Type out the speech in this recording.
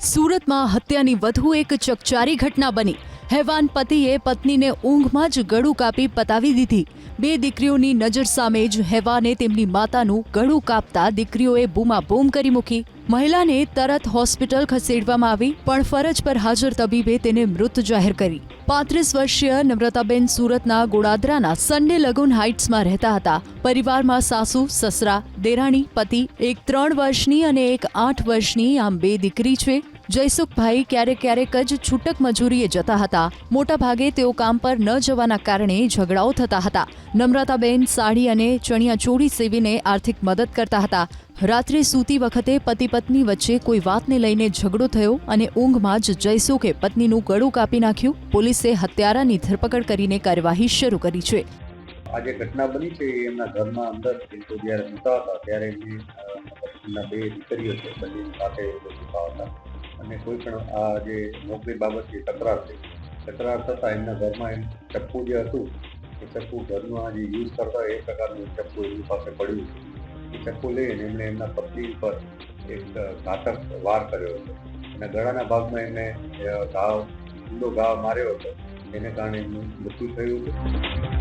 સુરતમાં હત્યાની વધુ એક ચકચારી ઘટના બની। હેવાન પતિએ પત્નીને ઊંઘમાં જ ગળું કાપી પતાવી દીધી। બે દીકરીઓની નજર સામે જ હેવાને તેમની માતાનું ગળું કાપતા દીકરીઓએ બૂમાબૂમ કરી મૂકી। મહિલાને તરત હોસ્પિટલ ખસેડવામાં આવી, પણ ફરજ પર હાજર તબીબે તેને મૃત જાહેર કરી। 35 વર્ષીય નમ્રતાબેન સુરતના ગોડાદરાના સન્ડે લગુન હાઇટ્સમાં રહેતા હતા। પરિવારમાં સાસુ, સસરા, દેરાણી, પતિ, એક 3 વર્ષની અને એક 8 વર્ષની આમ બે દીકરી છે। જયસુખભાઈ ક્યારેક ક્યારેક જ છૂટક મજૂરીએ જતા હતા। મોટા ભાગે તેઓ કામ પર ન જવાના કારણે ઝઘડાઓ થતા હતા। નમ્રતાબેન સાડી અને ચણિયાચોળી સીવીને આર્થિક મદદ કરતા હતા। રાત્રે સૂતી વખતે પતિ પત્ની વચ્ચે કોઈ વાતને લઈને ઝઘડો થયો અને ઊંઘમાં જ જયસુખે પત્નીનું ગળું કાપી નાખ્યું। પોલીસે હત્યારાની ધરપકડ કરીને કાર્યવાહી શરૂ કરી છે। આ જે ઘટના બની છે એ એમના ઘરમાં અંદર જ્યારે સૂતા હતા ત્યારે એમના બે દીકરીઓ છે બંનેની સાથે સૂતા હતા અને કોઈ પણ આ જે નોકરી બાબતની તકરાર થતાં એમના ઘરમાં એમ ચપ્પુ જે હતું એ ચપ્પુ ઘરમાં જે યુઝ કરતા એ પ્રકારનું ચપ્પુ એમની પાસે પડ્યું છે। એ ચપ્પુ લઈને એમણે એમના પત્ની પર એક ઘાતક વાર કર્યો હતો અને ગળાના ભાગમાં એમને ઊંડો ઘા માર્યો હતો, એને કારણે એમનું મૃત્યુ થયું હતું।